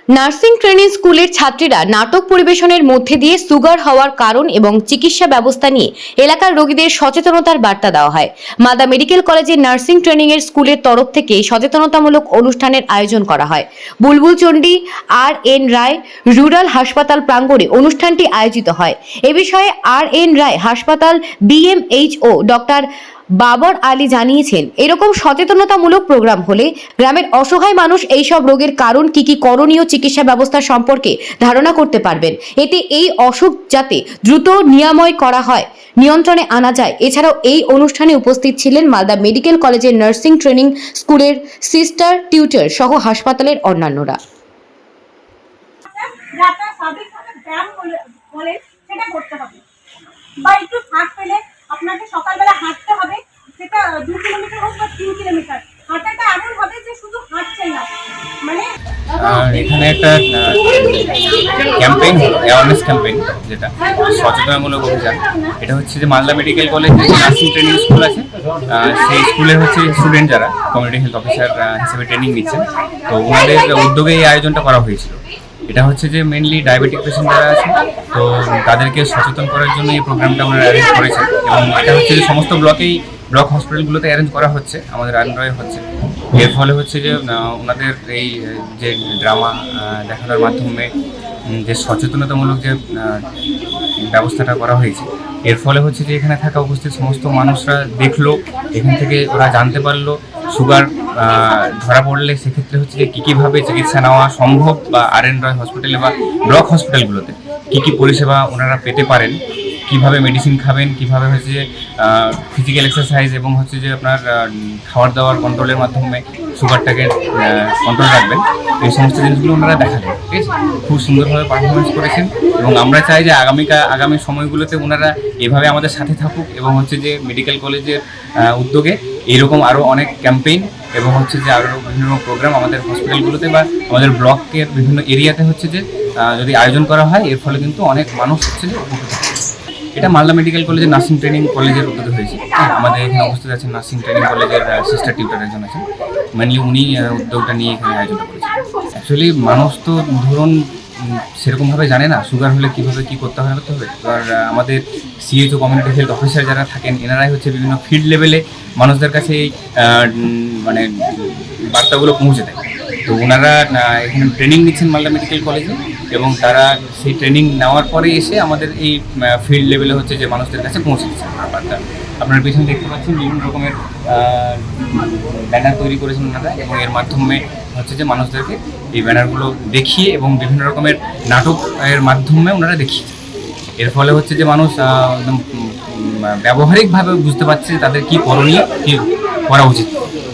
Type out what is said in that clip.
Nursing training স্কুলের ছাত্রীরা নাটক পরিবেশনের মধ্যে দিয়ে সুগার হওয়ার কারণ এবং চিকিৎসা ব্যবস্থা নিয়ে এলাকার রোগীদের সচেতনতার বার্তা দেওয়া হয়। মালদা মেডিকেল কলেজের নার্সিং ট্রেনিং এর স্কুলের তরফ থেকে সচেতনতামূলক অনুষ্ঠানের আয়োজন করা হয়। বুলবুল চণ্ডী আর.এন. রায় রুরাল হাসপাতাল প্রাঙ্গণে অনুষ্ঠানটি আয়োজিত হয়। এ বিষয়ে আর.এন. রায় হাসপাতাল বিএমএইচও ডক্টর বাবর আলী জানিয়েছেন, এরকম সচেতনতামূলক প্রোগ্রাম হলে গ্রামের অসহায় মানুষ এইসব রোগের কারণ কি করণীয় চিকিৎসা ব্যবস্থা সম্পর্কে ধারণা করতে পারবেন। এতে এই অসুখ যাতে দ্রুত নিরাময় করা হয়, নিয়ন্ত্রণে আনা যায়। এছাড়াও এই অনুষ্ঠানে উপস্থিত ছিলেন মালদা মেডিকেল কলেজের নার্সিং ট্রেনিং স্কুলের সিস্টার টিউটর সহ হাসপাতালের অন্যান্যরা। আপনাকে সকালবেলা হাঁটতে হবে, সেটা 2 কিলোমিটার হোক বা 3 কিলোমিটার। হাঁটাটা এমন হবে যে শুধু হাঁটছেন না, মানে এখানে একটা ক্যাম্পেইন হলো, অ্যাওয়ারনেস ক্যাম্পেইন, যেটা সচেতনমূলক অভিযান। এটা হচ্ছে যে মালদা মেডিকেল কলেজে নার্সিং ট্রেনিং স্কুল আছে, সেই স্কুলের হচ্ছে স্টুডেন্ট যারা কমিউনিটি হেলথ অফিসার হিসেবে ট্রেনিং নিচ্ছেন, তো ওনাদের উদ্যোগে এই আয়োজনটা করা হয়েছিল। এটা হচ্ছে যে মেনলি ডায়াবেটিক পেশেন্ট যারা আছে, তো তাদেরকে সচেতন করার জন্য এই প্রোগ্রামটা আমরা অ্যারেঞ্জ করেছেন। এবং এটা হচ্ছে যে সমস্ত ব্লক হসপিটালগুলোতে অ্যারেঞ্জ করা হচ্ছে, আমাদের আন্ডারে হচ্ছে। এর ফলে হচ্ছে যে ওনাদের এই যে ড্রামা দেখানোর মাধ্যমে যে সচেতনতামূলক যে ব্যবস্থাটা করা হয়েছে, এর ফলে হচ্ছে যে এখানে থাকা উপস্থিত সমস্ত মানুষরা দেখলো, এখান থেকে ওরা জানতে পারলো সুগার ধরা পড়লে সেক্ষেত্রে হচ্ছে যে কীভাবে চিকিৎসা নেওয়া সম্ভব, বা আর.এন. রয় হসপিটালে বা ব্লক হসপিটালগুলোতে কী পরিষেবা ওনারা পেতে পারেন, কিভাবে মেডিসিন খাবেন, কিভাবে হচ্ছে যে ফিজিক্যাল এক্সারসাইজ এবং হচ্ছে যে আপনার খাবার দাবার কন্ট্রোলের মাধ্যমে সুগারটাকে কন্ট্রোল রাখবেন, এই সমস্ত জিনিসগুলো ওনারা দেখালেন। ঠিক আছে, খুব সুন্দরভাবে পারফরমেন্স করেছেন এবং আমরা চাই যে আগামী সময়গুলোতে ওনারা এভাবে আমাদের সাথে থাকুক এবং হচ্ছে যে মেডিকেল কলেজের উদ্যোগে এইরকম আরও অনেক ক্যাম্পেইন এবং হচ্ছে যে আরও বিভিন্ন প্রোগ্রাম আমাদের হসপিটালগুলোতে বা আমাদের ব্লকের বিভিন্ন এরিয়াতে হচ্ছে যে যদি আয়োজন করা হয়, এর ফলে কিন্তু অনেক মানুষ হচ্ছে যে উপকৃত হবে। এটা মালদা মেডিকেল কলেজের নার্সিং ট্রেনিং কলেজের উদ্যোগে হয়েছে। আমাদের এখানে উপস্থিত আছেন নার্সিং ট্রেনিং কলেজের সিস্টার টিউটর একজন আছেন, মেনলি উনি উদ্যোগটা নিয়ে এখানে আয়োজনটা করেছেন। অ্যাকচুয়ালি মানুষ তো ধরুন সেরকমভাবে জানে না সুগার হলে কীভাবে কী করতে হবে। এবার আমাদের সিএইচও কমিউনিটি হেলথ অফিসার যারা থাকেন, এনারাই হচ্ছে বিভিন্ন ফিল্ড লেভেলে মানুষদের কাছে এই মানে বার্তাগুলো পৌঁছে দেয়। তো ওনারা এখানে ট্রেনিং নিচ্ছেন মালদা মেডিকেল কলেজে, এবং তারা সেই ট্রেনিং নেওয়ার পরে এসে আমাদের এই ফিল্ড লেভেলে হচ্ছে যে মানুষদের কাছে পৌঁছে দিচ্ছেন ব্যাপারটা। আপনার পিছনে দেখতে পাচ্ছেন বিভিন্ন রকমের ব্যানার তৈরি করেছেন ওনারা, এবং এর মাধ্যমে হচ্ছে যে মানুষদেরকে এই ব্যানারগুলো দেখিয়ে এবং বিভিন্ন রকমের নাটকের মাধ্যমে ওনারা দেখিয়েছেন। এর ফলে হচ্ছে যে মানুষ একদম ব্যবহারিকভাবে বুঝতে পারছে তাদের কী করণীয়, কী করা উচিত।